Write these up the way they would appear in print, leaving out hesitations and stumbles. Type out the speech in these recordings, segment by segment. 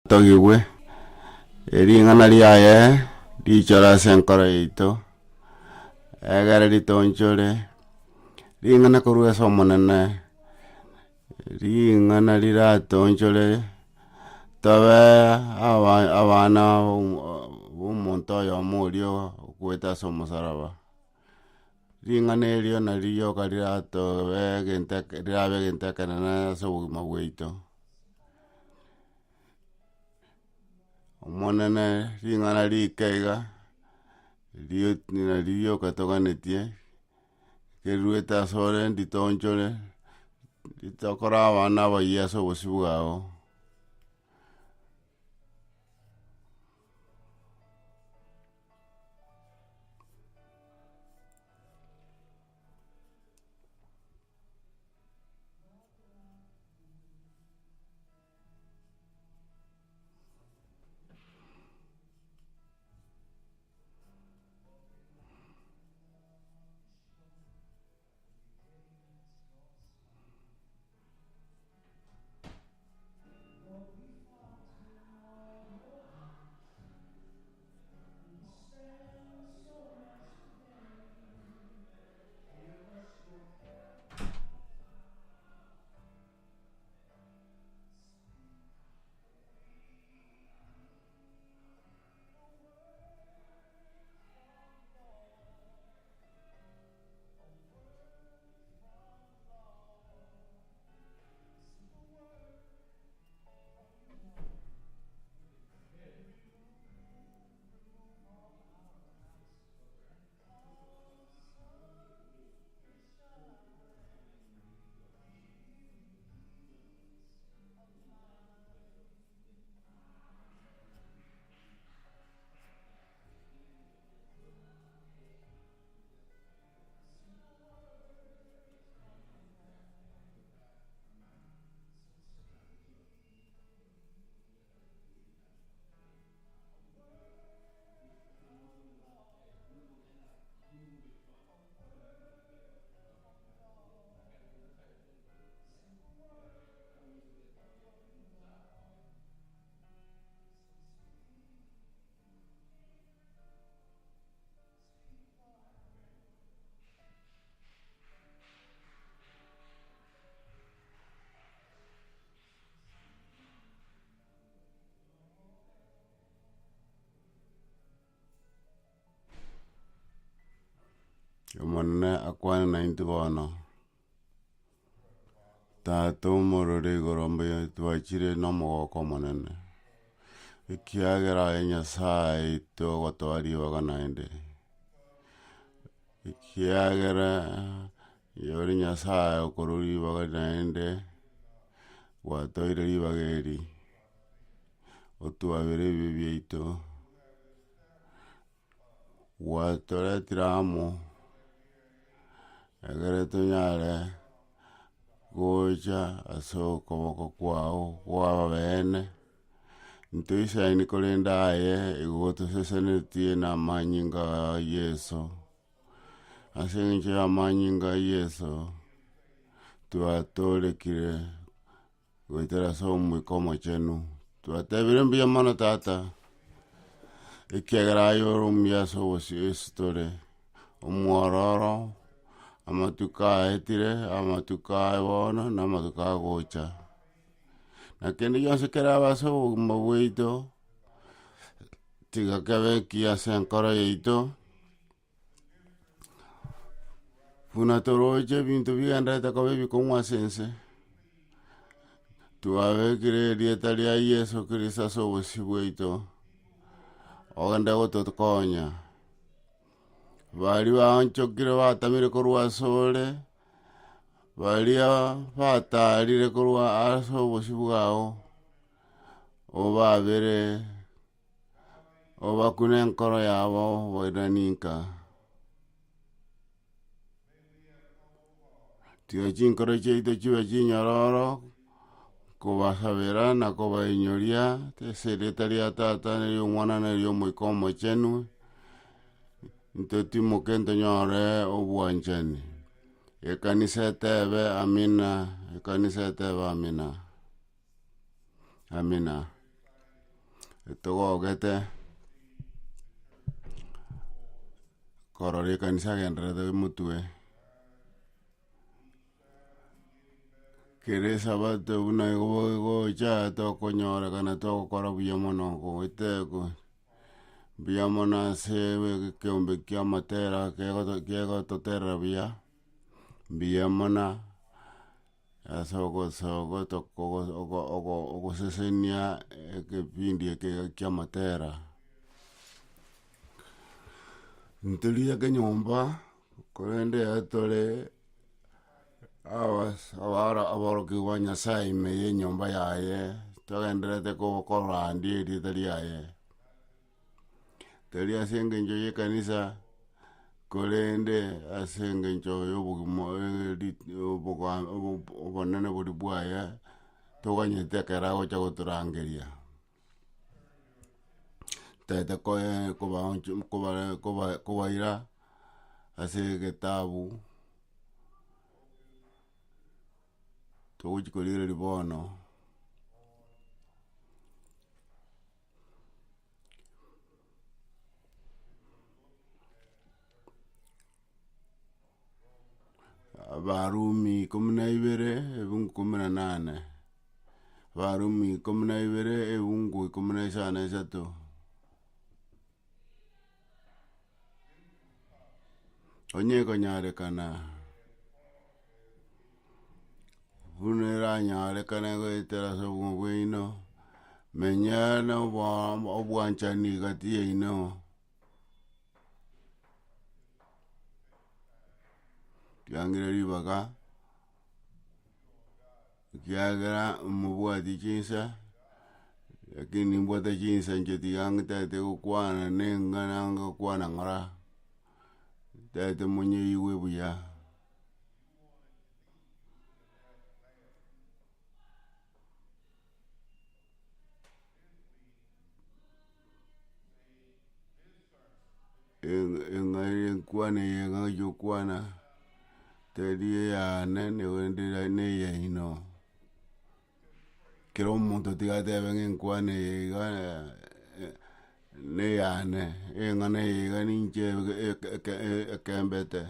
Togiwe ering'ana riaye richola ase enkoro yaito egere ritonchore ring'ana korwa ase omonene ring'ana riratonchore tobe abana omonto oyomo orio okoete ase omosalaba. Ring'ana erio narioka riratobe rirabe egento ekenene ase obogima bwaito. Omonene ring'ana rike iga narioka toganetie keruete asore nditonchore ritokora abana abayia ase obosio bwao. Omonene akwane nainti bono tata omorore igoro mbuya twachire na omogoko omonene ekiagera aye Nyasaye togotoa ribaga naende ekiagera yore Nyasaye okorwa ribaga naende gwatoire ribaga eri otwabere ebibe biaito gwatoretire amo egere tonyare gocha ase okoboko kwao kwababene ntoisaini korende aye igo tosesenetie na amanyinga a Yeso ase eng'encho ya amanyinga a Yeso twatorekire goetera ase omoika omochenu twatebire mbuya mono tata ekiagera aye ore omuya ase obosio ase tore omwororo amatuko aetire amatuko aye bono na amatuko agocha na kende gionsi keraba ase obogima bwaito tiga kebe ekiya ase enkoro yaito buna toroche ebinto bigenderete koba ebikong'u ase ense twabekire erieta ria Yeso Kristo ase obosio bwaito ogende gotokonya bari baonchokire batamire korwa asore baria batarire korwa ase obosio bwao obabere obakune enkoro yabo boiraninka tiga chinkoro chiaito chibe chinyororo kobasabera na kobainyoria ase erieta ria tata na ria omwana na ria omoika omochenu ntotimoke ntonyore obwanchani ekanisa etebe amina ekanisa etebe amina amina. etogogete korora ekanisa agenderete motwe kere sabato buna gocha tokonyorekana togokora buya mono goeteko buya mono ase ekeombe kia amatera kegototera buya mono ase ogosesenia ekepindi eke kia amatera ntoria kenyomba korende atore aboroki ba Nyasaye imeye nyomba yaye togenderete kogokora ndie rita riaye tari ase engencho ya ekanisa korende ase engencho ya obonene bori bwaye toganyete ekero agocha gotorangeria tete kobaira ase egetabu togochi korigereria bono Abarumi 12 ebungu 18 Abarumi 12 ebungu 13 onye konyarekana bunera nyarekana goetera sobumo bweino menyana obwanchani gati yaino kiangire ribaga kiagera mubwati chinsa lakini mbwata chinsa ncheti yangu tete gukwana nengana gukwana ngora tete monye iwe buya engari kwana yenga jokwana tedi ya nene wende ne yaino kero omonto tigate bengen kwane yega ne yane engane yega ninche ekembete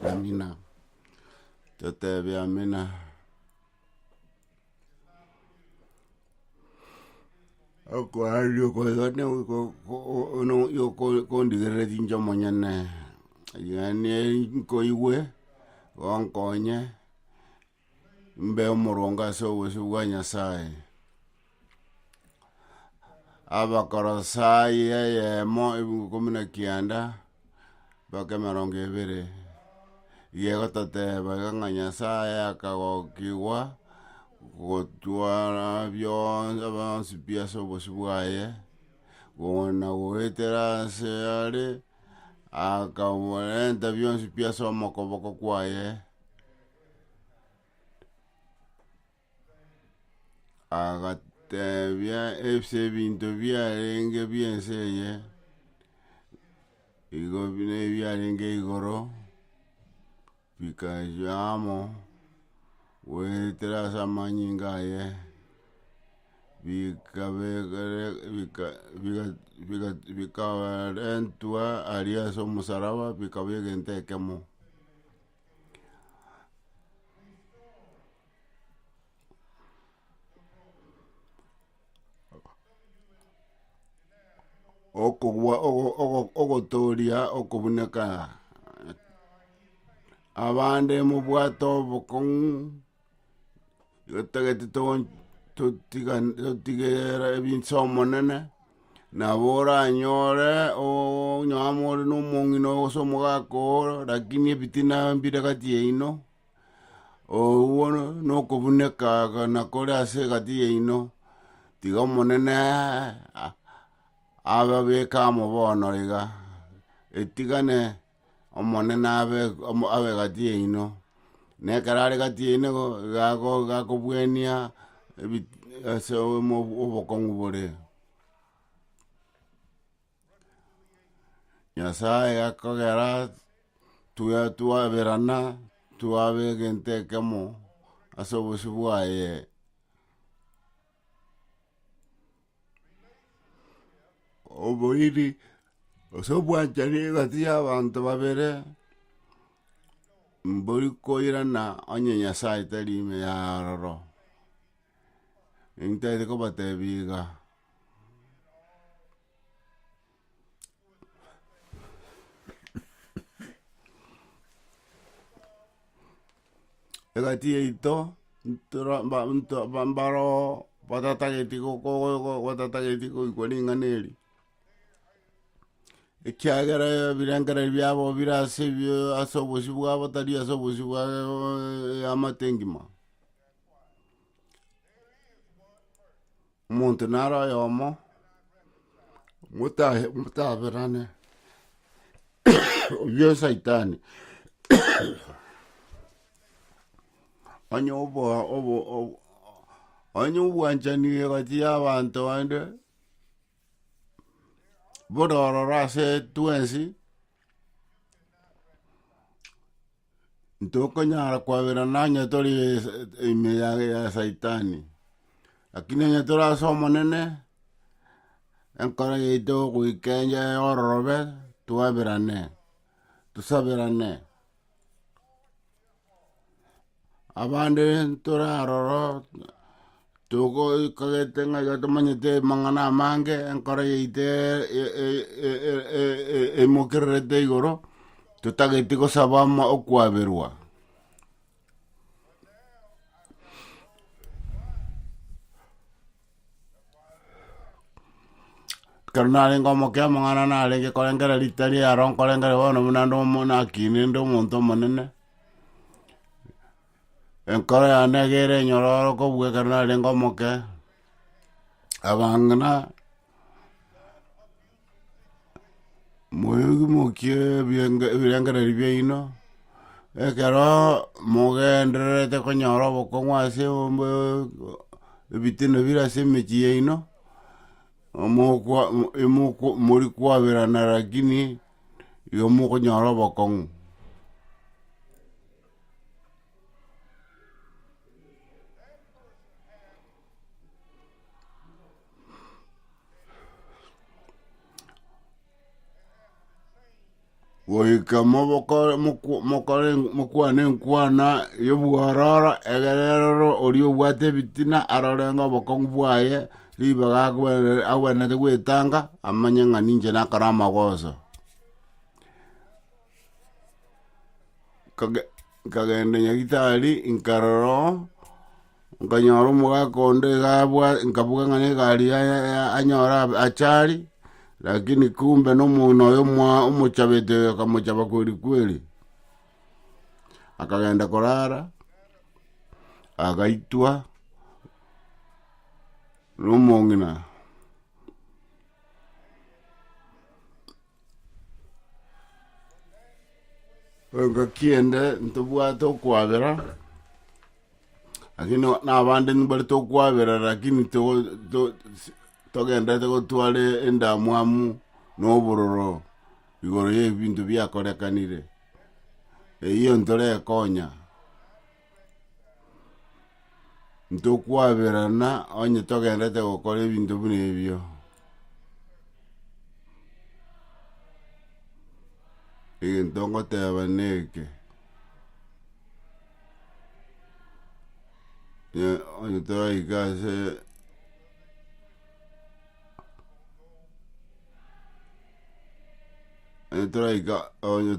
amina totebe amina akwari okoigane yo ndigere tinjo monyane yani nkoiwe onkonye mbe omoronga so bwa Nyasaye abakorosai yemo ebungu 19 bake 20 yegototeba ganga Nyasaye akagokiwa gotwara byonse abansi biase obosibwaye gona goetera ase are akaborenta byonsi biase omokoboko kwaye agatebia ebise ebinto biarenge bienseye igo bine biarenge igoro bikajamo goetera ase amanyinga aye bikarentua aria ase omusaraba bikaba egento ekemo ogotoria okobuneka abande mubwato obokong'u gotagete totigera ebinso omonene nabo oranyore onyamore nomong'ina gose omogaka oro lakini ebitina mbire gati yaino owo nokobuneka nakore ase gati yaino tiga omonene ababeka amo bono iga etigane omonene abe gati yaino nekero are gati yaino gakobwenia ase obokong'u bore Nyasaye akogera twaberana twabe egento ekemo ase obosi bwaye oboiri osobwanchani gati y'abantu babere mbori koirana onye Nyasaye tari ime yaroro intete ko batebiga egati eito bambaro batatageti ko batatageti ko ikoninganeri ekyagera birangara byabo birase byo asobozi bwabo tari asobozi bwa amatengima umuntu nara yomo mutaberane byo Saitani onyo bwanchani gati y'abantu bande borororase twensi ntoko nyara kwabera nanya tori ime ya Saitani lakini nyatora somo nene enkora yito kuikenja ororobe tuwaberane tusaberane abande ntoraroro toko kagetenga yatomanyete mangana mange enkora yite emokerete igoro tutageti ko sabama okwaberwa karnale ngomo kya mangana nale ke kolengera litali aron kolengera wono munando mona kinindo monto monene enkora ya negere nyororo ko bwe karnale ngomo ke abangana moyugi mokie birengera ribyeino ekero mogendrete konyoro bokongwase ombe bitino birase mechiyeino muri kwaberana lakini yomo konyoro bokong woikamo mokwane nkwana yobuarara egerero orio bwate bitina arorenga bokong bwaye libaga agwenete gwetanga amanye nga ninje nakarama goso kagende nyagitari inkaroro nkanyoro mugakonde gabwa nkabuga ngane gari anyora achari lakini kumbe no muno yo umuchabete akamuchaba kweli akagenda korara agaitwa rumongina ngakiende ntubwato kwabera lakini nabande nibali to kwabera lakini togenda tego twale endamwamu n'oburoro igoro y'ebintu byakorekanire iyo ntore konya ntokwaberana onye togenda tego kore ebintu binebyo ntongo teba neke onye tora ikase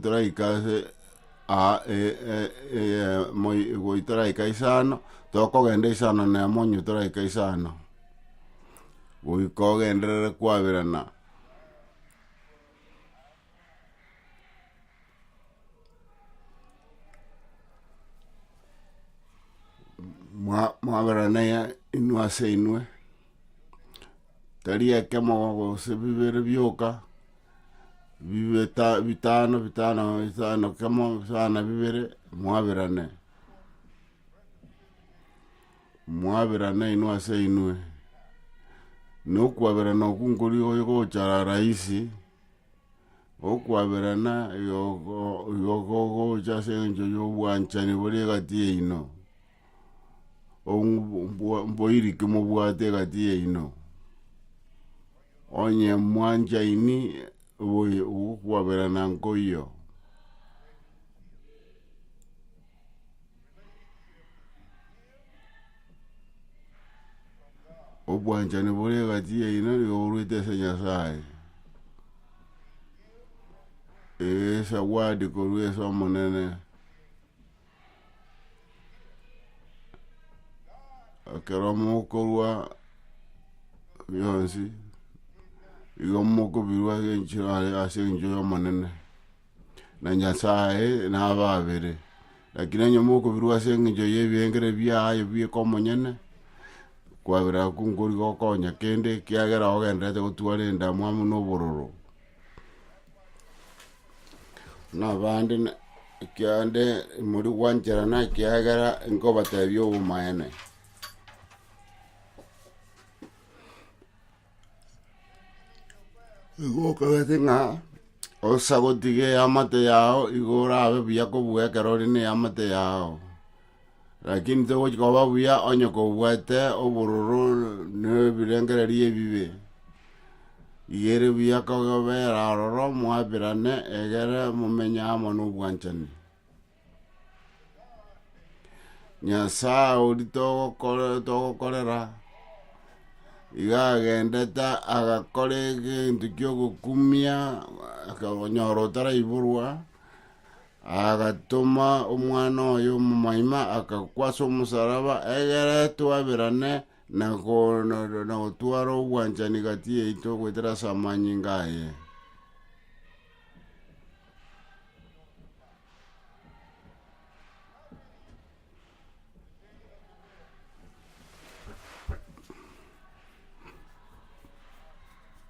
tora ikase moi tora ikaisano tokogenda isano na monyo tora ikaisano goikogendere kwaberana mwaberana ya inwase inwe taria kemo se vivere byoka bitano kemo sana vivere mwaberane inwase inwe nokwaberana okunkori oyo chara raisi okwaberana yo chasenjo yo bwanchani bori gati ino mboiri kemo bwate gati ino onye mwanja ini ukuwabera na nkoyo. Obwanja ni bole gatia ina urite se Nyasaye. Esa wadi koru esa monene. Akera moko wa yonsi. Igo moko biwa nchira asenjo yo monene. Na Nyasaye na babere. Lakini nyomoko biwa senjo yebengere bia ayo bie komonyene. Kwa bira kungori gokonya kende kiagera ogendete gutware ndamwamu no bororo. Na bandi kiande muri wanjera na kiagera ngoba tabyo umayene. Igo kagete nga osagotige amate yao igora abe bia ko buya karori ne amate yao. Lakini te wochi kwa buya onyo ko bwate obororo ne birengere rie bibe. Yere biya ko bera roro mwabirane egere mumenya amonu bwanchani. Nyasa odito kolera. Iga gendeta agakore gintu kyo gukumia akanyoro tara iburwa. Agatuma umwana oyo mumaima akakwasa umusaraba egere twabirane na tuaro bwanchani gatie ito kwetera samanyi ngaye.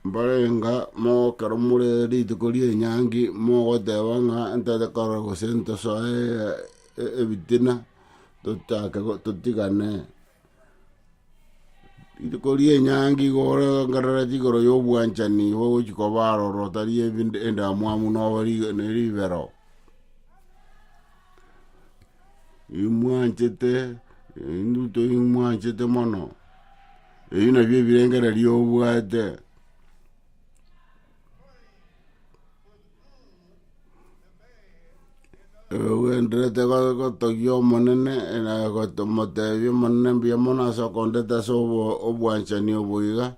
Barenga mo karumure ritukolie nyangi mo godewanga ntade karago sento so ebitina tutigane ritukolie nyangi gore ngarara tigoro yo bwanchani wo chikobaro rotari enda mwamu no bari ne rivero imwanchete induto imwanchete mono ina bie birengera rio bwate. Wendrete ko tokyo monene na ko tomote bi monene bi mona so kondeta so obwanchani obuiga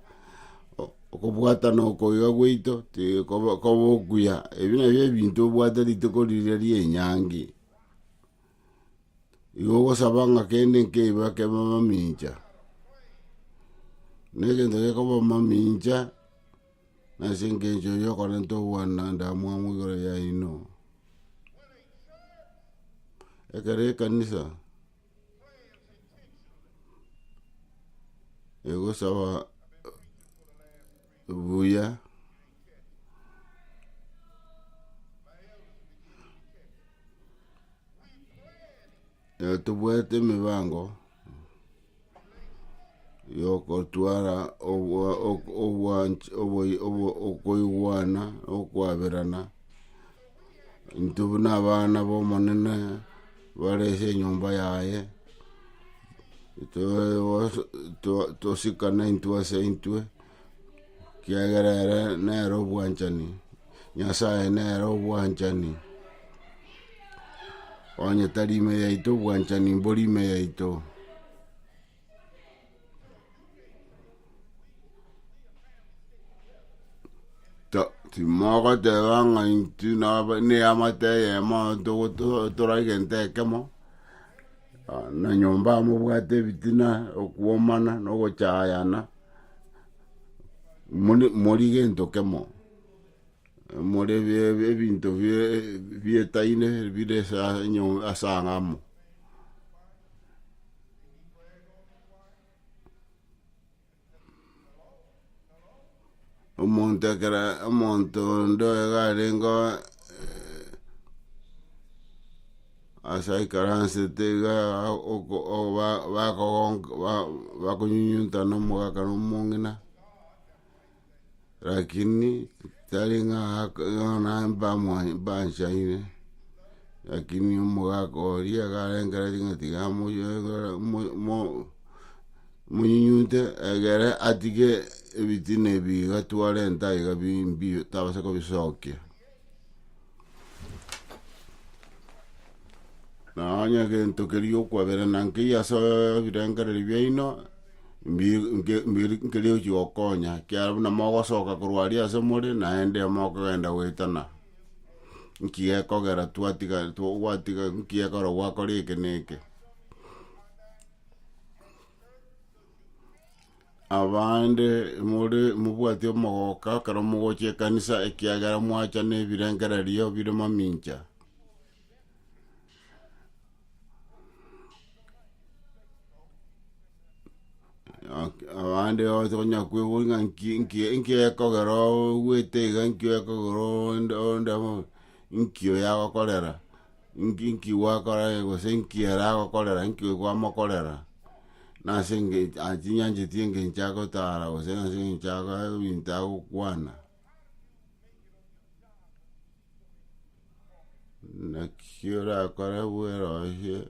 ko bwata no ko iga gweito ti ko bokuya ebina bye bintu bwata litoko lirie nyangi igo sabanga kende ke ba ke mama minja nege ndo ko mama minja na singe yo ko nto wana nda mwamu go ya ino. Ekare kanisa. Ego sawa buya. Tubuete mibango. Yo kotuara okoiwana okwaberana. Intubuna bana bo monene. Barese nyumba yaye to sikana intua se intue kiagara nero bwanchani Nyasaye nero bwanchani onye tarime ya ito bwanchani mbolime ya ito Timoga te vanga intu na ne amate ye ma to ra gente kemo na nyomba mo bwate bitina okuomana no go chayana mori gento kemo more be binto vie taine vide sa nyo asangamo monto ndo garengo asai karanse te ga o va kunyunta no mo ga no mongina lakini talinga na ba shaine lakini mo ga ko ria garenga ringa tiga mo nyunte agere atige ebitine biga tuarenta iga bimbi tabase ko bisokia na anya ke ntokerio kwa vera nanki ya so birengare biino mbiri okonya kia na mogo soka kurwaria se muri na ende moko genda witana nkie kogera twatiga nkie koro gwakori keneke abande muri mubwati omogoka karo mugochie kanisa ekiagera mwacha ne birengare rio bire mamincha abande otonya kwebunga nkie kogero wetega nkie kogero ndamo nkio ya gokorera nki wakora gose nkiera gokorera nkio kwa mokorera na singe atinyanje tienge nchago tara gose na singe nchago bintago kwana na kiora kora buero he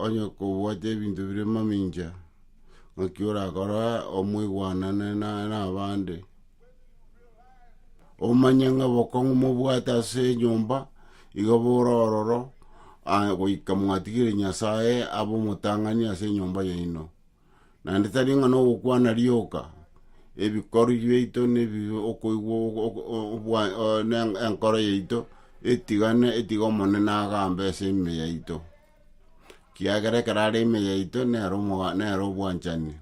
onye ko wate bintu bire maminja ngakiora kora omwigwana na abande omanyanga bokongo mobwata se nyumba igaborororo goika mwatigire nyasaye abo mutangani ase nyumba yaino na nditaringa no gukwana rioka ebikori yeito ne okoigwo enkoro yeito etigomone na agambe ase ime yaito kiagere karare ime yaito nero bwanchani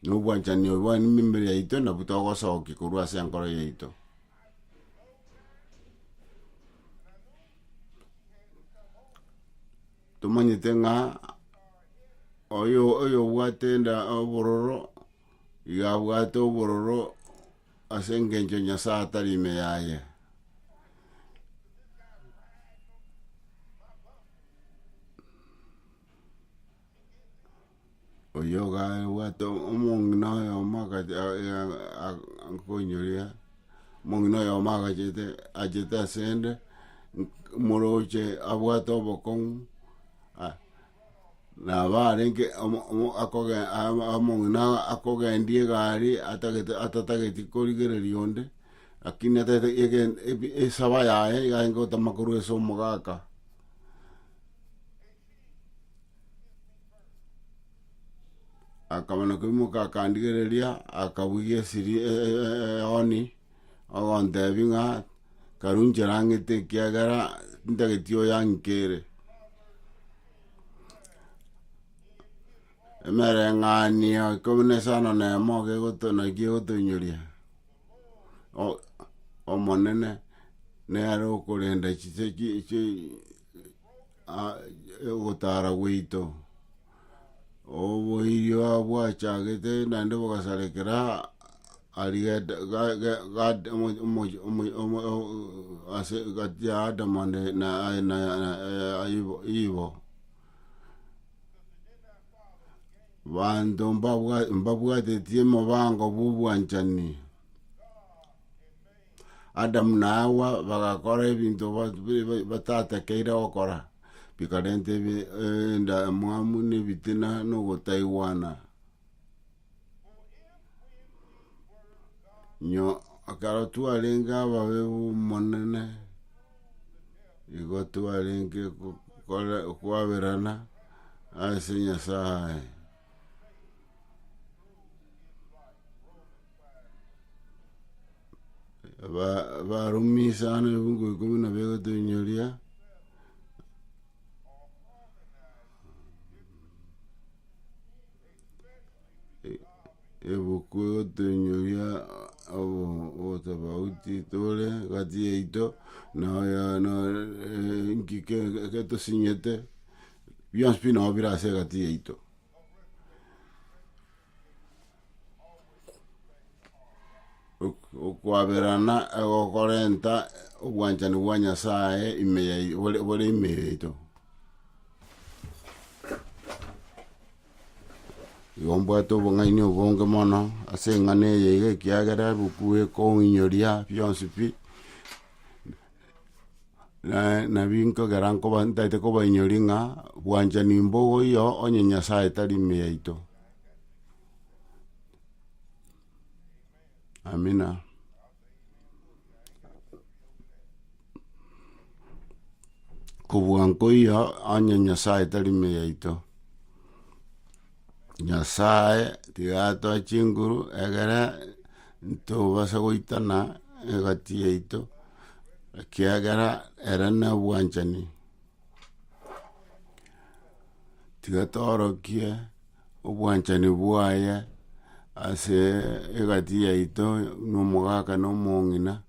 no bwanchani obwa ime yaito na butogo soki kurwa ase enkoro yaito tumanyite nga oyo bwatenda obororo iga bwate obororo ase ngencho nyasaye atari ime yaye oyo ga wato omongna yo maka konyoria mongna yo maka jete ajeta sende moroche abwato bokong na barenke akoge amongna akoge ndie gari atatageti korigere rionde akini atete esaba yae yango tamakuru eso mogaka akamana kumuka kandigereria akabugie siri oni ogonte binga karuncherangete kiagara ntagetio yankere emere ng'ania komune sana na moge gotona giotonyoria omonene ne aro korenda chi gotara weito oboirio abwachagete nande bogasarekera arigeta gad ase gatia adamande na ivo bantu mbabwatetie mobango bubwanchani Adam na Hawa bagakora ebintu batatekeire gokora bikarente nda mwamu nebitina no gotaiwana nyo akara tualenga babebu monene igo tualenga kuaberana ase Nyasaye barumisa nebungu ikumi na bego tunyoria ebuku tunyoria o tabauti tole gati eito na ya no nkike to signete bien spino obira se gati eito okuaberana egokorenta obwanchani bwa Nyasaye ime bole ime eito yombwato bongaini obonge mono ase ngane yege kiagera bukue ko inyoria byonsipi na binko garanko banta te ko banyoringa bwanja nimbo yo onye Nyasaye tali meito. Amina. Kubuanko yo onye Nyasaye tali meito. Nyasaye tigato chinguru egara to basa goitana egati eito. Kiagara erana buanchani. Tigatoro kia buanchani buaya ase egati eito no mogaka no mongina.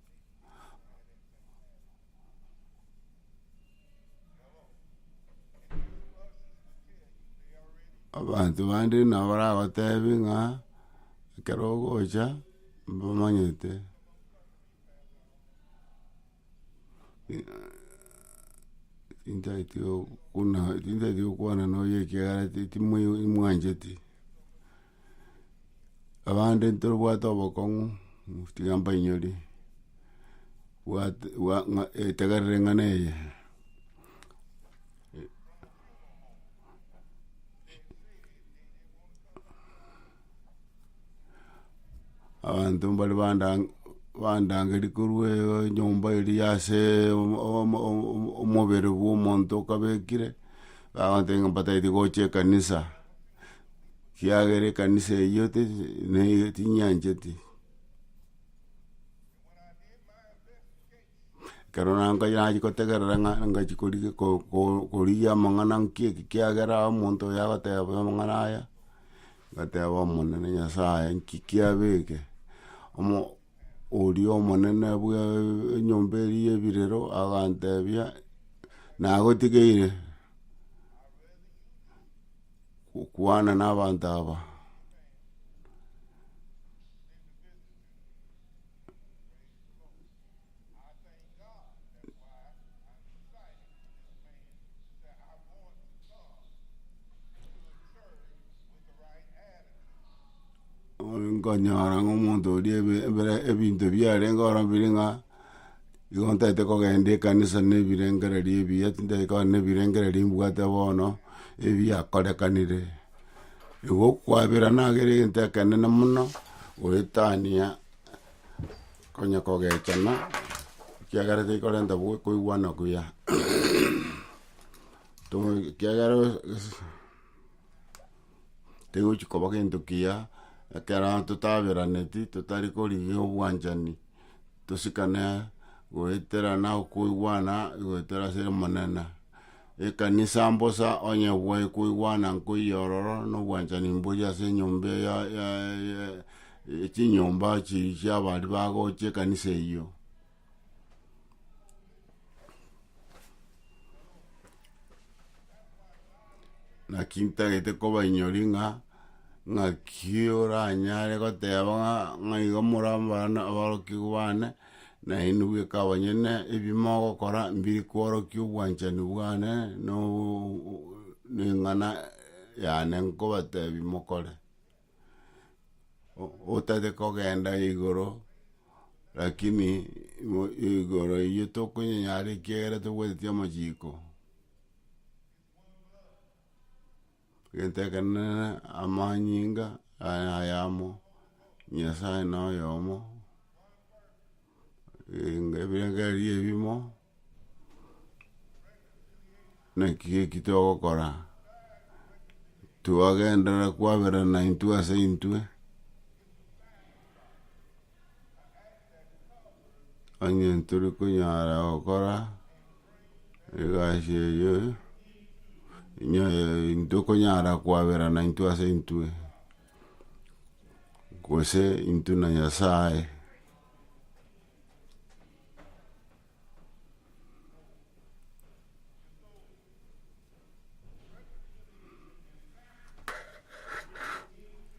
Abantu bandi nabara batebi nga kerogocha mbamanyete. Tintaitio kuana no ye kiagara ti muanjeti. Abandi ntoro bwato bokongu tigamba inyori. Tegarrenga neye. Abantu mbali bandangeri kurwe nyumba iri yase omubere bw'omuntu kabekire bagantenga bataiti goche kanisa kiagere kanisa yote ne tinyanjeti karona anga yaji kotegera nga chikori koriya mangana kiagera omuntu yagateba mangana aya gateba monene Nyasaye nkikiabeke omo orio monene bwa nyumba eri ebirero agantebia nagotigeire kuana n'abantu aba ngonyara ng'omuntu oria ebinto biarenga ora biringa igontaete kogenda ekanisa nebirengereri ebiya tintaika nebirengereri mbwate bono ebiakorekanire igo kwabera nagere egento ekenene muno goetania konya kogechana kiagera teikorenta koigwana kuya kiagera tegochikoba gento kia ekera tutaberaneti tutari korigia obwanchani tusikane goeterana koigwana goetera sere monene ekanisa mbosa onye bwe koigwana nkoyororo no bwanchani mboya se nyombe ya chinyomba chirisha bari bagoche kanisa iyo na kinta gete koba inyoringa nga kiora nyare goteba nga igomora bana abarokigwane na inu kabanyene ebimo gokora mbiri kworo kyubwanchani bwane no ningana yane nkobatebi mokore otate kogenda igoro lakini igoro iyo kunyanyari kiegere tugwetia majiko gentekana amanyinga ayamo Nyasaye no yomo ngebirengeri ebimo na kitogokora tuagendera kwabera na intue ase intue onye nturi kunyara gokora egashe yo intoko nyara kwabera na intue ase intue kwese intu na Nyasaye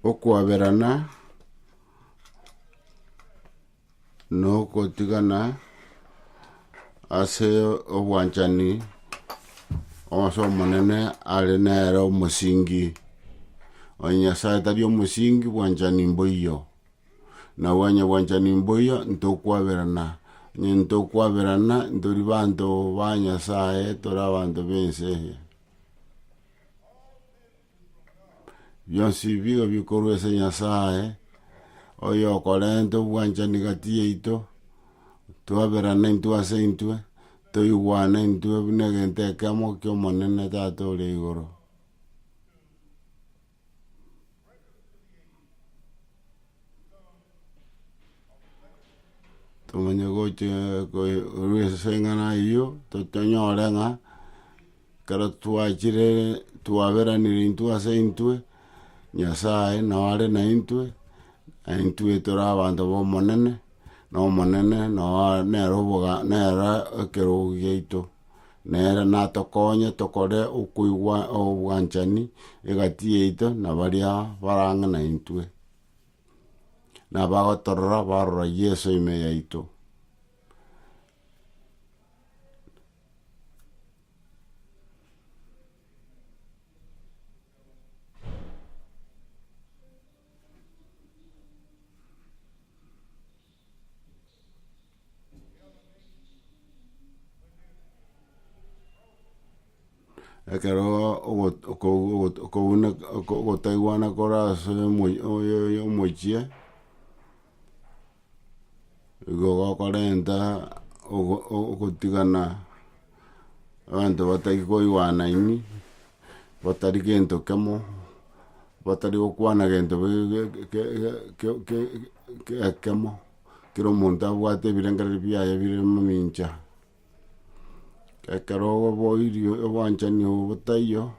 okwaberana no kotigana ase obwanchani oso monene ale nere omusingi Nyasaye tari omusingi bwanchani mboyo na wanya bwanchani mboyo ntokwaberana Nyento kwa verana ndori bantu banya sae tora bantu bense. Bionsi bigo bikoru ese nyasae oyo kolento bwancha nigati ito tua verana intua seintue to iguana intue negente kamo kyo monene tato le igoro. Tumanya goche ko ruese ngana iyo to tonyo renga kara tua chire tua verani intua seintue nyasae na wale na intue tora bantu bo monene no nero boga nera kero geito nera na tokonya tokore ukuigwa obwanchani egati eito na baria baranga na intue na bagotorora barora yeso ime yaito. Ekero ko Taiwan kora so yo mochie go korenta ogotigana abantu bataki koiwana ini batari gento kemo batari okwana gento kemo kiro monta bwate birengere byaye bire mincha ekero boirio obwanchani obutayo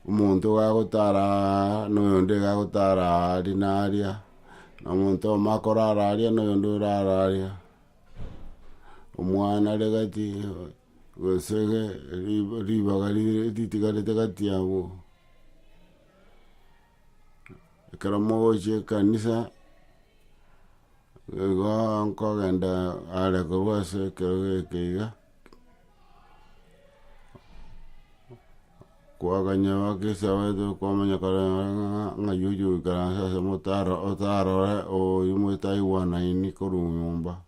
umuntu gagotara noyonde gagotara dinaria na muntu makorara aria noyondo rararia omwana legati gosege ribagali titigarete gatiabo ekero mogoche kanisa go nkogenda ale korwase kero keiga kwa kanya kisa wedo kwa manya kara nga yuju kara sasa motaro o yumo Taiwan ini korumba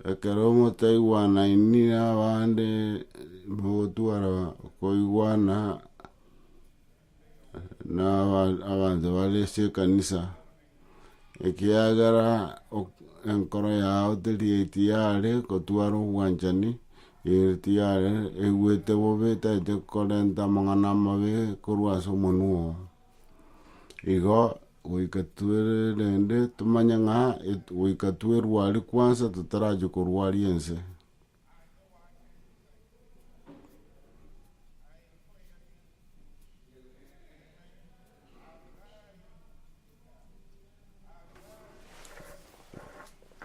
ekero mo Taiwan ini na bande motuara koiwana na abantu bale se kanisa ekiagara enkoro ya oteli etiare kotuaro wanchani etiare ewete bobeta te kolenta mangana mabe korwaso monuo igo wikatwere lende tumanya nga wikatwere wali kwanza tutaraje korwali ense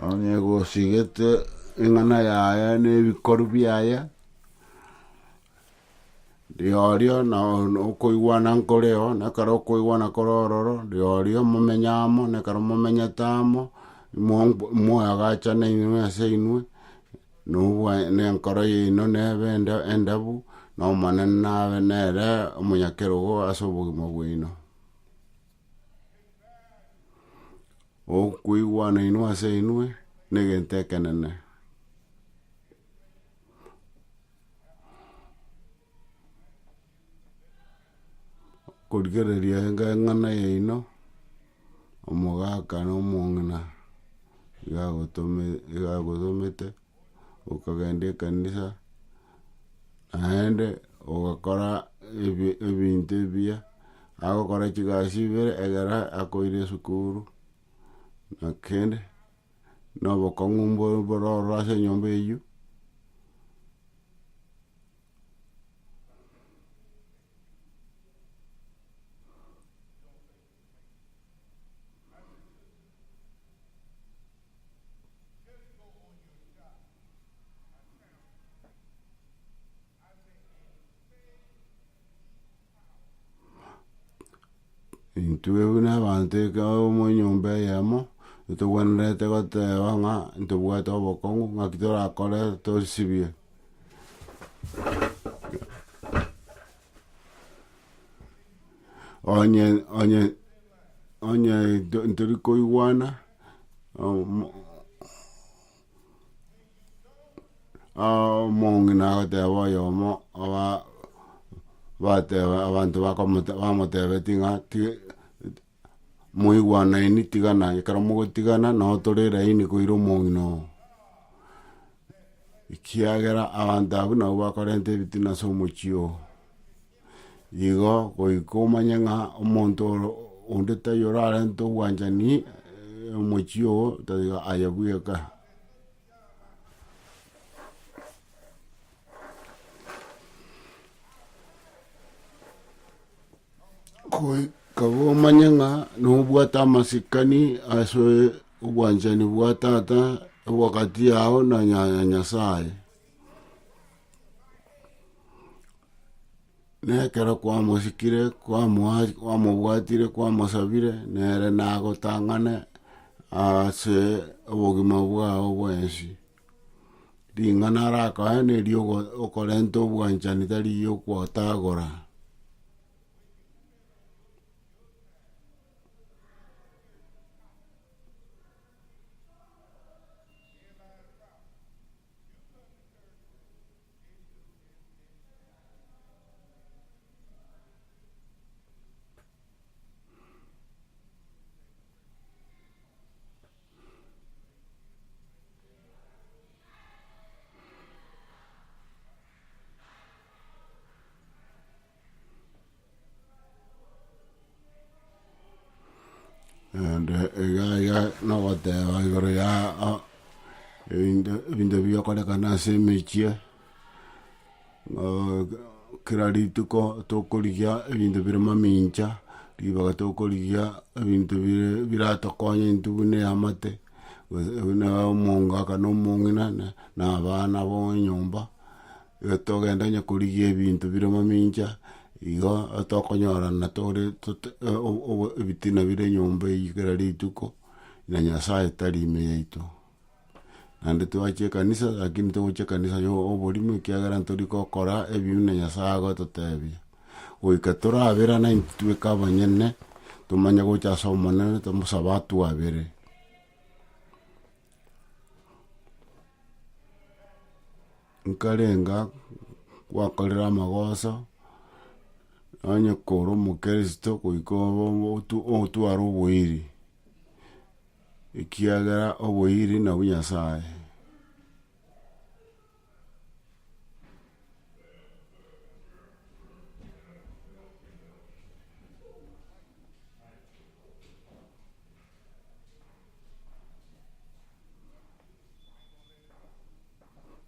onyego sigete ingana ya ne bikoru byaya diorio na koiwana nkoreo na karo koiwana korororo diorio momenyamo na karo momenyatamo mo agacha na inu aseinu no ne nkoro ino ne benda endabu no manana benere omunyakerogo asobugi mobwino o kuiwana inu aseinu negente kenene kurigereria ngana yeino omugaka no mongna igagotomete ukagende kanisa aende ugakora ebintu bia agokora chigasi bere egera akoire sukuru nakende no bokongumbo bororo ase nyomba eyu intue una bante ka mo nyomba yamo to wanre te gote wanga into bwato bokongu ngakitora kore to sibie onye onye ntori koiwana mongi na agoteba yomo bateba abantu bamotebe tinga muigwana ini tigana ikara mugotigana no torera ini koiro mongi no ikiagera abantu abu nabo bakorente bitina so muchio igo goikomanya nga omonto onde tayora rento wanjani muchio tadiga ayabueka koi kabo manyanga no buata masikani aso uwanjani buatata wakati yao na nyasai ne kera kwa musikire kwa mubuatire kwa musabire nere nago tangane ase obogima bwao bwensi ringana raka ne rio okorento bwanjani tari yo kwatagora ya no whatever igoro ya vinda via kore kana se mechia kirari tuko tokorigia vinda vira mamincha ribaga tokorigia vinda vira tokonya intubune amate na monga kana mongina na bana bo nyumba togenda nyakorigia vinda vira mamincha igo atokonyora na tore bitina bire nyomba igera rituko na nyasaye tari meito ande tuache kanisa lakini tuache kanisa yo oborimo kiagara ntoriko kora ebimne nyasaye totebi oikatora abera na intweka banyene tumanya gocha somona tumusabatu abere nkarenga kwakorera amagoso anya koro mukristo kuiko otwara oboiri ikiagera oboiri na bunyasaye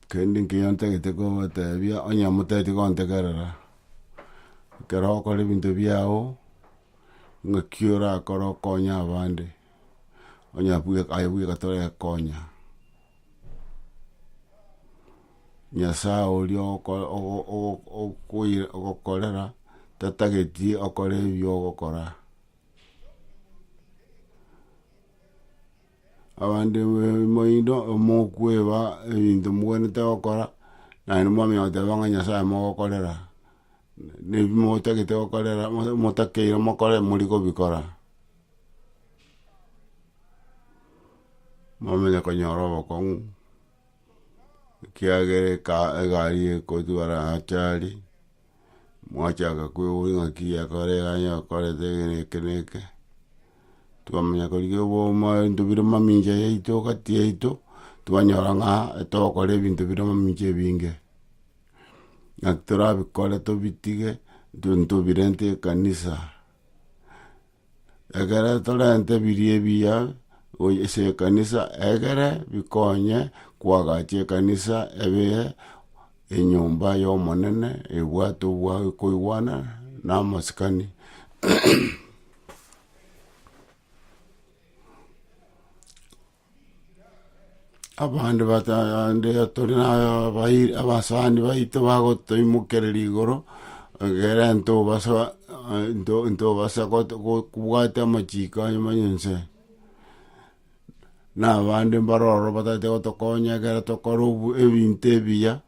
kendi nkiyonte giteko batebia onya muteti kontegerera kero kore bintu biao ngakiora koro konya abande onya buye katore konya nyasa olio o kolera tatageti okore bio gokora abande moindo mokweba bintu mwene te okora na mwami otebanga nyasa mo kolera ne mota que te okorera mota que yo mokore murigo bikora mame ko nyoro con kiagere ka gari ko tuara achari mocha ka ku ngaki ya kore ganyo kore de keneke tu amanya ko ligo mo ndubiro maminja yeito kati yeito tu anyoranga to kore bintu biro maminja binge actora bikole to bitige dunto birente kanisa egere tolente birie bia o ese kanisa egere bikonye kwagache kanisa ebe enyumba yo monene ebwato bwa koiwana na maskani abandi batande torina bai abasani baito bagoto imukereri igoro gera nto basa nto basa ko kuwata machika ymanyense na abandi baroro batate gotokonya gera tokoro ebinte bia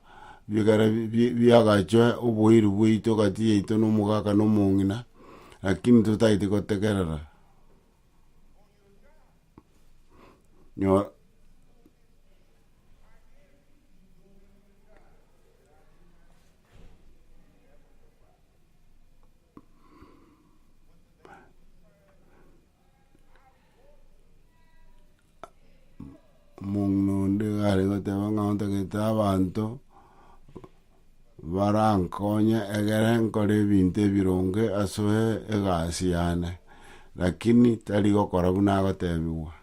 bigara biagacho oboiru bwito gati ito no mugaka no mongina lakini tutaite gotegerera Nyo mungunde gari goteba ng'onta gete abanto barankonya egere nkore ebinto ebironge asoe egasi yane, lakini tari gokora buna agotebiwa.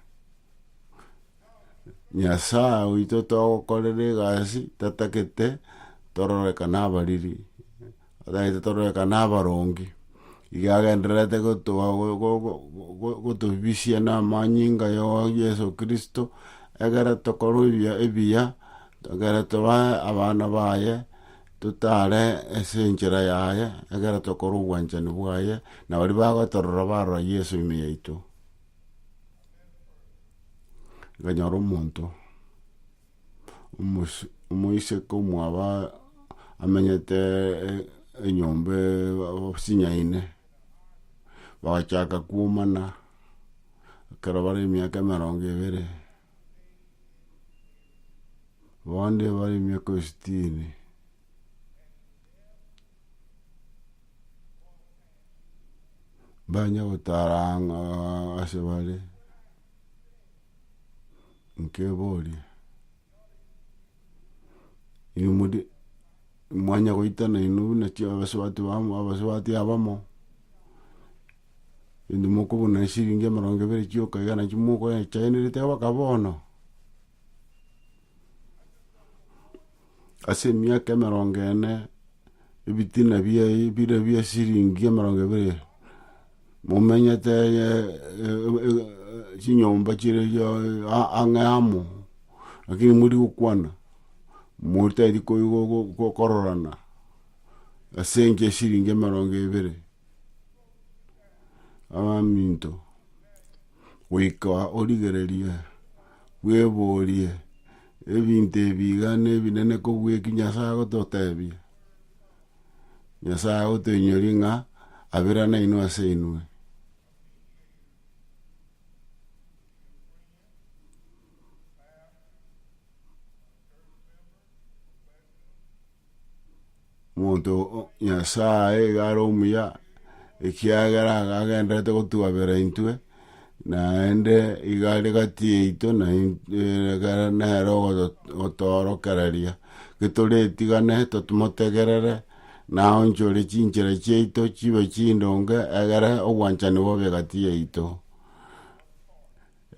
Nyasaye oito togokorera egasi tatakete tororekana abariri, ataete tororekana abarongi, iga agendererete gotobisia na amanyinga ya Yesu Kristo egere tokorwa ebiya egere tobae abana baye totare ase enchera yaye egere tokorwa obwanchani bwaye na baria bagotorora barora Yesu ime yaito. Ganyora omonto omoiseke omwaba amenyete enyomba sinyaine bagachaka kuomana ekero bare emiaka 20, bondi bare emiaka 60. Banya gotaranga ase bare nkebori inumudi mwanya goitana inu na chia abaswati bamo abaswati abamo indi mokobona shiringi 20 chioka igana chimoko ya chainirite bakabono ase miaka 40 ebitina bia shiringi 20 momenyete chinyomba chire angamo, lakini muri gukwana murita iri kororana asenke shiringi 20 abaminto wika origererie weborie ebinto ebigane ebinene kogweka Nyasaye gototebia Nyasaye gotenyori ng'a abirana ino ase inwe. Monto Nyasaye igare omuya ekiagera agenderete gotwabera intwe naende igare gati yaito na egere nero gotorokereria getoretigane totumotegerere nao nchore chinchera chiaito chibe chindonge egere obwanchani bobe gati yaito.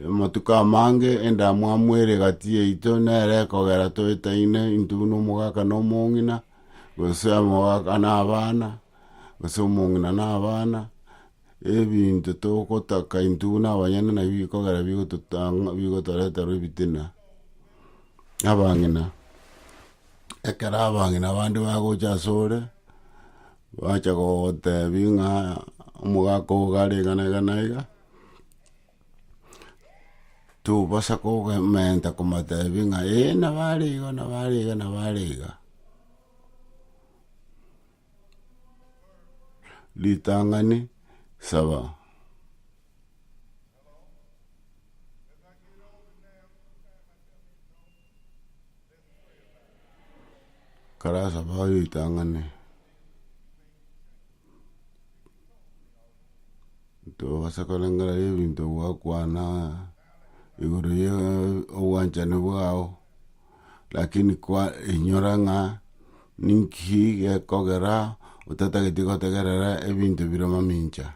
Matuka mange enda mwamwere gati yaito nere kogera toetaine intu nomogaka nomong'ina gose amogaka na abana gose omong'ina na abana ebinto togotaka intu na abanyene na bikogera bigotoretera ebitina abang'ina ekero abang'ina bande bagocha asore bacha gotebia ng'a omogaka ogo igana iga tobasa kogementa komatebia ng'a nabare iga litang'ani saba karasa ba litang'ani tobasa korengera ebinto gwakwana igoro ye obwanchani bwao, lakini kwa inyora ng'a ninki gekogera otatageti gotegerera ebinto bire mamincha.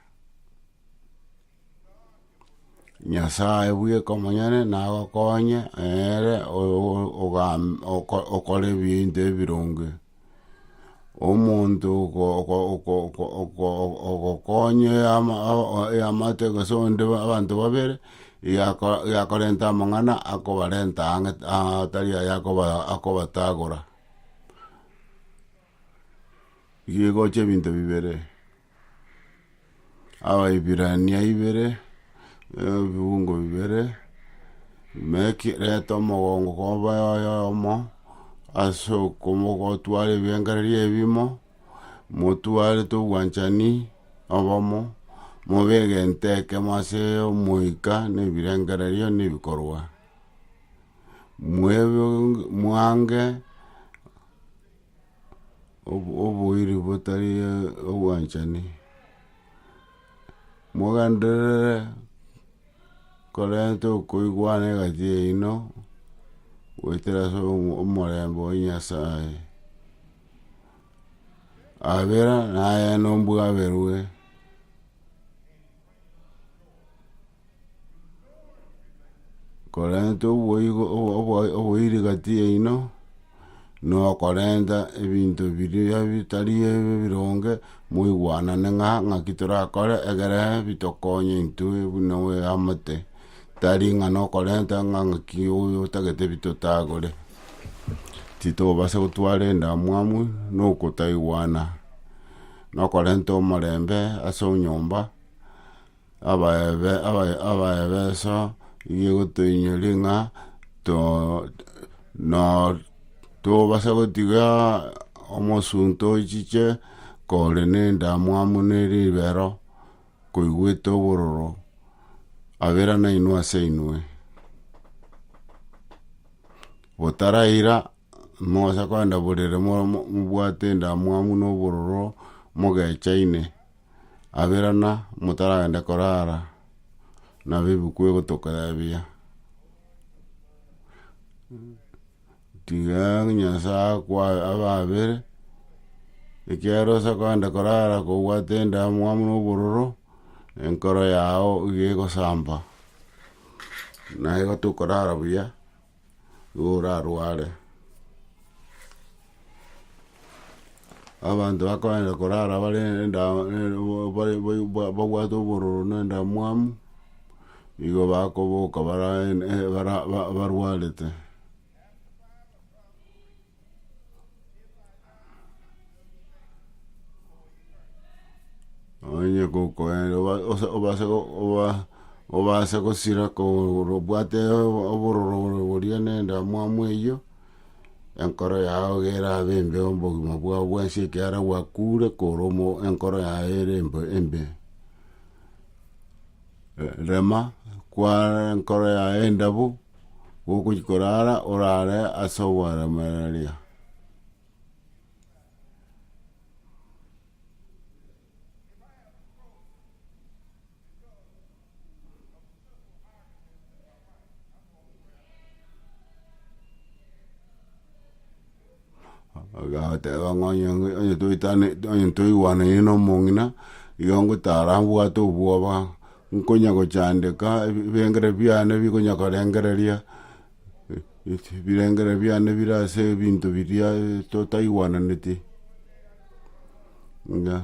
Nyasaye bweka omonyene nagokonye ere okore ebinto ebironge omonto ogokonye amate gose onde abanto babere igakorenta amang'ana akobarenta ang'e atari aya akobatagora igegocha ebinto bibere abaibirania 2 ebibungo 2 meki reta omogongo koba yoyomo ase okomogotwara ebiengereria ebimo motware tobwanchani obomo mobege enteke ase omoika na ebirengererio na ebikorwa. mwange obuiri butari obwanchani mugandere korente okuigwana egati ino gwetera so omorembe wa Nyasaye abera naye nombwaberwe korente obuiri gati ino no korenta ebintu biria bitari bironge muigwanane ng'aki turakore egere bitokonye intwe bunowe amate tari no korenta ng'aki oyo tagete bitotagore tito basa gutwara endamwamu no kutaigwana no korenta omorembe ase onyomba abaebe so iye gotoinyori ng'a tobasa gotiga omosunto chiche kore nendamwamu neribero koigwete obororo abera nainwe ase inwe botaraira mosa kwenda borere mobwate endamwamu na obororo mogechaine aberana motaragenda korara na bebuku egotokorebia tiga Nyasaye kwa ababere ekero sa kwenda korara kobwate endamwamu na obororo enkoro yao igegosamba naye gotokorara buya orarware abantu bakwenda korara bare babwate obororo na endamwamu igo bakoboka barwarete onye obase gosira korobwate obororo boria nendamwamu eyo enkoro yao gera bembe obogima bwa bwensi ekiara gwakure koromo enkoro yae embe rema kwa enkoro yae endabu gokuchikorara orare ase obwaramereria agateba onye toigwane ino mong'ina igo ngotara mbwate obwoba nkonya gochandeka ebengere biane bikonya korengereria birengere biane birase ebinto biria totaigwananeti nga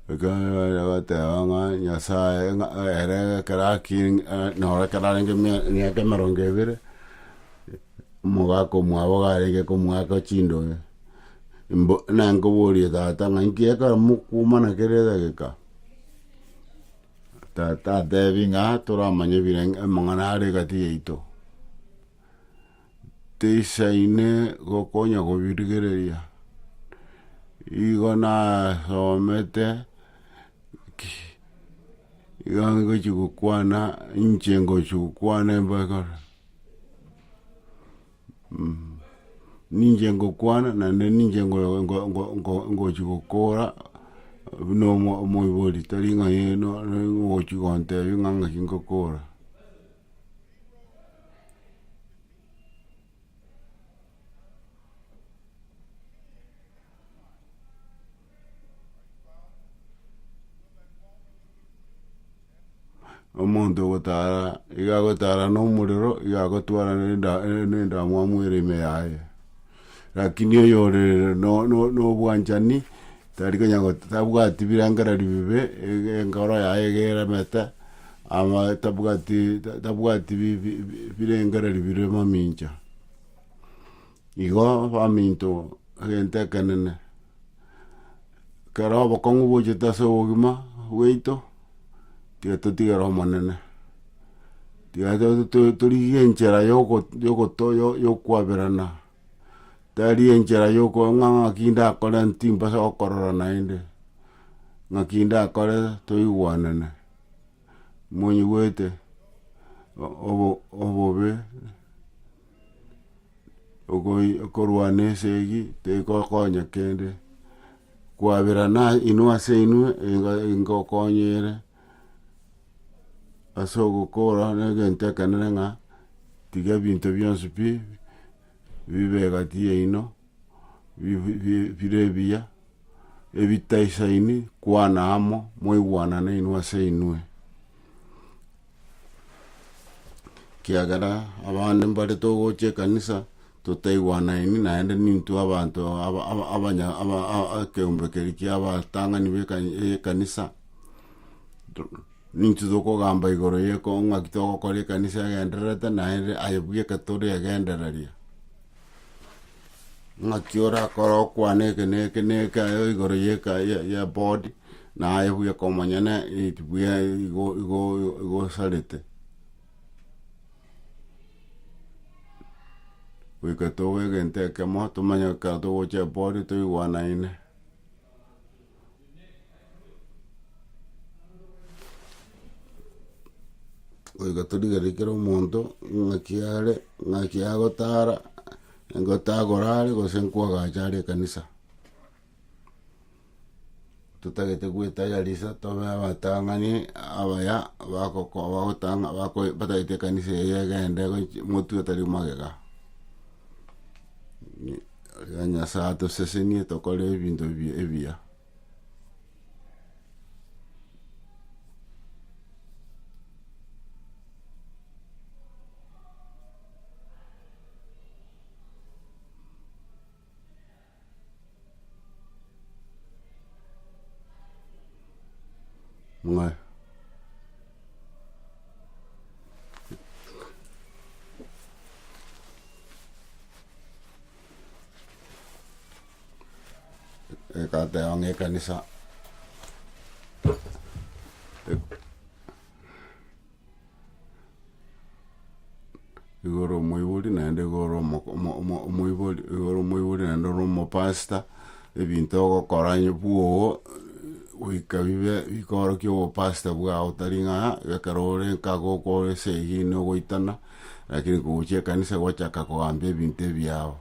agateba Nyasaye ere karaki nora kararenge niake marongo ebere mogako mwabo garege komwaka chindo nango borie tata nganki eka mukuma kere dageka tata devinga toramanye birenge mangana are gati eito teisaine gokonya gobirigereria igona somete igango chukukwana inchengo chukukwana embakara ninjengo kwana na ninjengo ngo chukukora no moibori taringa yeno ngo chukonte nganga kinkokora omonto gotara igagotara n'omuriro igagotwara n'endamwamu erime yaye lakini oyorere no bwanchani tarikanya tabwati birangarari bibe enkoro yaye geremete ama tabwati birengarari birema mincha igo baminto gente kanene karo bokongu bocheta so ogima weito tiga manene tiga turi enchera yo kwaberana tari enchera yoko nga kinda akore ntimba sa okorora nainde nga kinda akore toigwanane monyi wete obobe okorwane segi tekokonya kende kwaberana inua se inue ingokonyere asogokora negentekanere nga tiga binto byonsi bibegati ino birebiya ebitaisaini kwana amo moigwanane inua se inue kiagera abande mbare togoche kanisa tutaigwanaini naende nintu abantu akeumbe kia abatang'ani b'ekanisa nintu tokogamba igoro yeko ng'aki togokora ekanisa egendererete naende ayebuya tore egendereria ng'aki orakora okwana eke neke ayo igoro ya board na ayebuya komanyana itibuya igosarete wika towe genteke mo tumanya ka togoche board toigwanaine wika turigerikera omonto ng'aki agotara engotagorare gose nkwagachare ekanisa tutagete gwetayarisa tobe abatang'ani abaya bagotanga batagete ekanisa egende motwe tari magega Nyasaye tosesenie tokore ebinto ebiya mwe ekate onge kanisa igoro moibori naende igoro moibori igoro moibori naende romo pasta ebinto ogokoranya bwogo wika bibe bikoro kyo pasta bwao taringa yakarore kagoko segi no goitana lakini kuche kanisa gochaka kogambia ebinto ebiao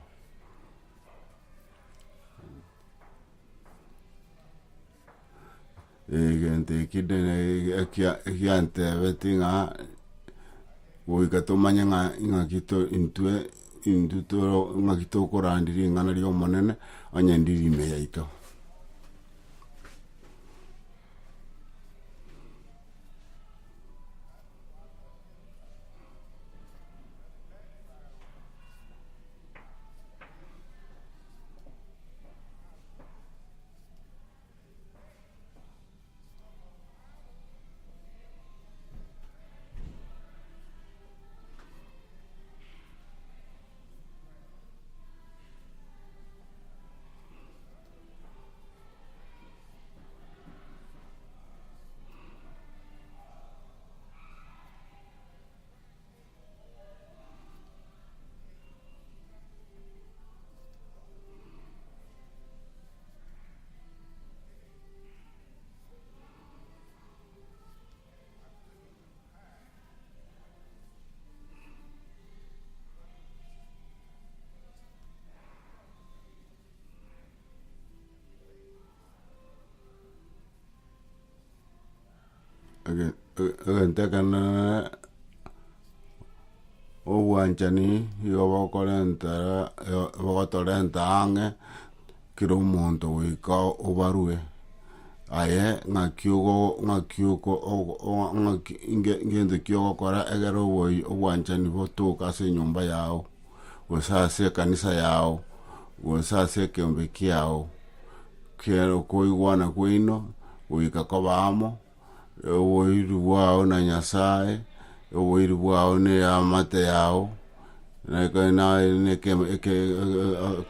gente kidene kiante betinga wika tomanya nga kito intutoro nga kito korandiri ngana lyo monene anyandiri me yaito gentekana obwanchani yobokorenta bogotorenta ang'e kira omonto goika obarue aye ng'aki ngento ki ogokora egere obwanchani botoka ase enyomba yao gose ase ekanisa yao gose ase ekeombe kiao kero koigwana kwaino goika koba amo oboiri bwao na Nyasaye oboiri bwao ne amate yao na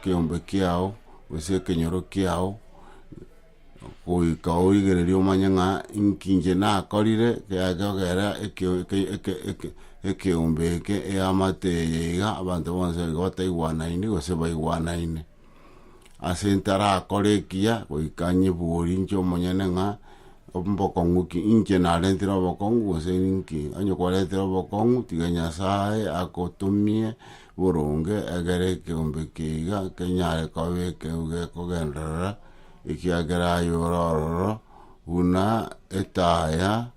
keombe kiao gose ekenyoro kiao goika oigereria omanye ng'a inkinche nakorire geagogera ekiumbe eke amate iga abantu bonse bataiguanaine gose baiguanaine ase ntarakorekia goikanye buri nche omonyene ng'a ombokong'u ki inche narentire obokong'u gose ninki onye kwarentire obokong'u tiga Nyasaye akotumie boronge egere ekiumbe kiiga kenyare koba gekogenderera ekiagera ayore ororo buna etaya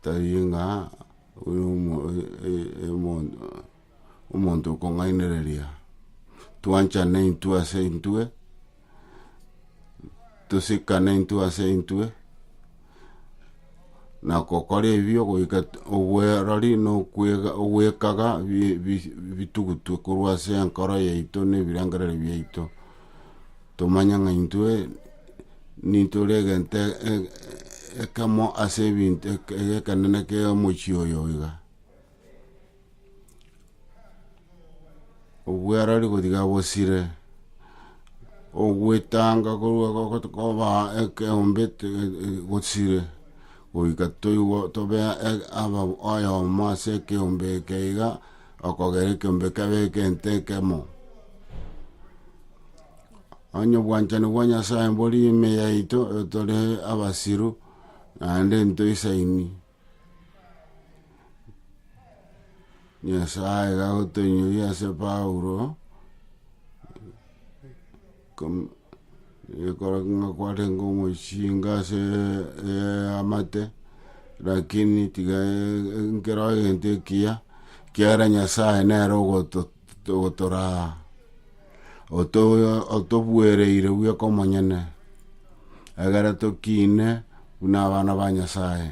tari ng'a omonto okong'ainereria twanchane intwe ase intwe tosikane intwe ase intwe na kokora ebio goika obwerori ogwekaga bitugutwe korwa ase enkoro yaito na ebirengereri biaito tomanya ng'a intwe nintore egente ekemo ase ebinto ekenene kia omochie oyo iga obwerori gotiga bosire ogwetanga korwa koba ekeombe gosire goika tobe oyomo ase ekeombe eke iga okogera ekeombe kebe ekente ekemo onye obwanchani bwa Nyasaye mbori ime yaito tore abasiru naende ntoisaini Nyasaye gagotoinyoria ase Paulo ng'a kwarenga omoshinga ase amate lakini tiga nkero egento ekiya kiara Nyasaye nere ogotora otobwereire bweka omonyene egere tokine buna abana ba Nyasaye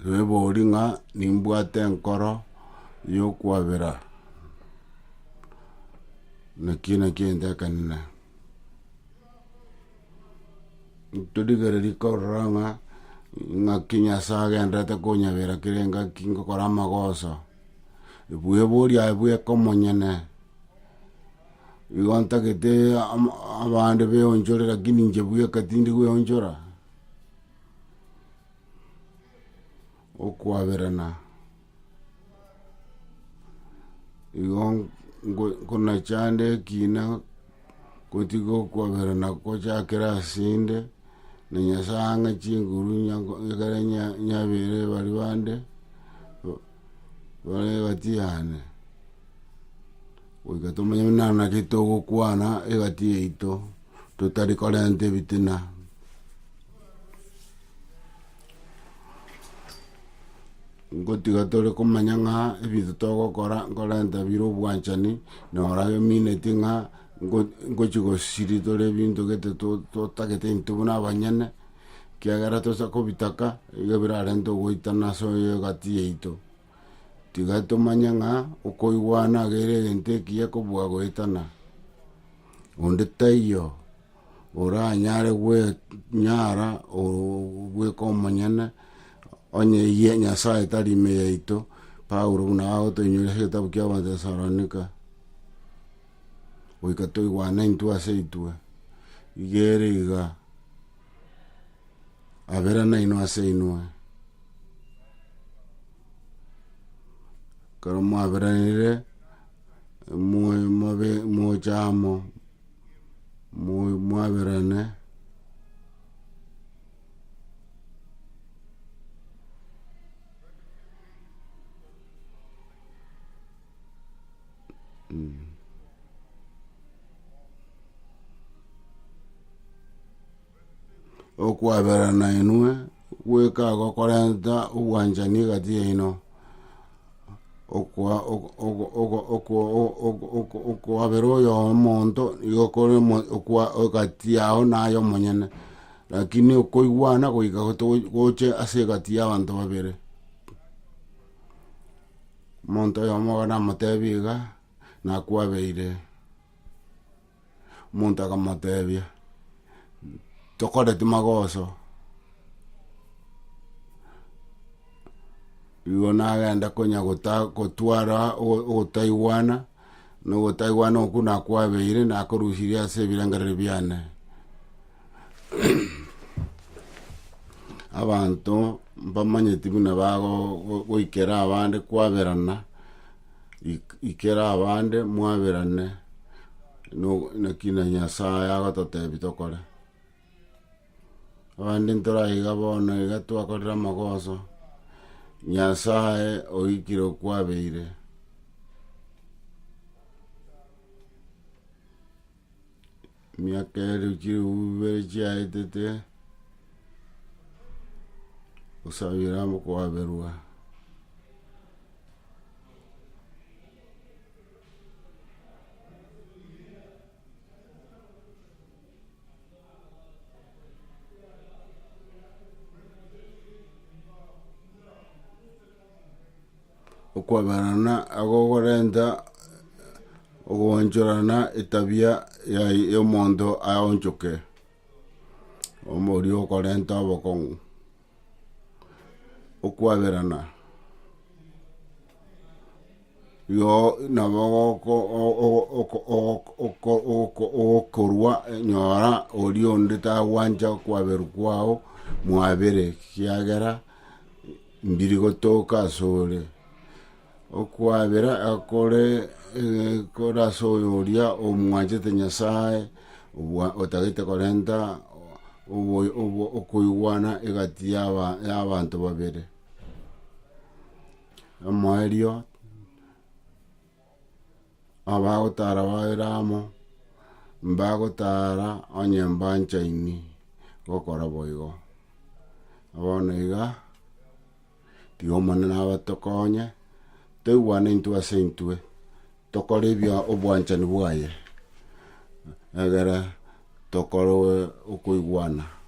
ebori ng'a nimbwate enkoro yokwabera nakina kente ekanene todigereri korora ng'aki Nyasaye agenderete konyabera kirenga ngokora amagoso ebweboria bweka omonyene igo ntagete abande beonchore lakini inche bweka tindi gweonchora okwaberana igo nkona chande ekina kotiga okwaberana kochakera asinde na Nyasaye ang'a chinguru egere nyabere bari bande bare batiyane goika tomanya nana kitogokwana egati yaito totari korente bitina ngotiga tore komanya ng'a ebinto togokora nkorenta bire obwanchani nora emineti ng'a ngochigosiri tore ebinto gete totagete intwe buna abanyene kiagera tosa kobitaka iga birarenta ogoitana ase egati yaito tiga tomanya ng'a okoigwana agere egento ekiya kobua goetana onde taiyo oranyare gwenyara obweka omonyene onye iye Nyasaye tari ime yaito Paulo buna agotoinyoria ase egitabu kia Abatesalonika goika toigwana intwe ase itwe igere iga abera naino ase inwe kero mwaberanire mochamo mwaberane okwaberana inwe gweka gokorenta obwanchani gati yaino okwabera oyo omonto igokore gati yao nayo omonyene lakini okoigwana goika goche ase gati ya abanto babere omonto oyo omo namotebi iga nakwabeire omonto akamotebia tokoreti magoso igo nagenda konya gotwara ogotaigwana nogotaigwana oku nakwabeire nakorusirie ase ebirengereri biane abantu bamanyeti buna goikera abande kwaberana ikera abande mwaberane nakina Nyasaye agototebi tokore abande ntoraiga bono iga twakorera amagoso Nyasaye oikire okwabeire miaka ere chirubere chiaetete usabira mokwaberwa okwaberana agogorenta ogonchorana etabia ya omonto aonchoke omori okorenta obokong'u okwaberana yo nabo okorwa nyora ori onde tagwancha kwaberu kwao mwabere kiagera mbiri gotoka asore okwabera akore korasoyoria omwanchete Nyasaye otagete korenta okoigwana egati y'abanto babere amoerio abagotara baeramo mbagotara onye mbanchaini gokora boigo abono iga tiga omonene abatokonye toigwane intwe ase intwe tokore ebia obwanchani bwaye egere tokore okoigwana.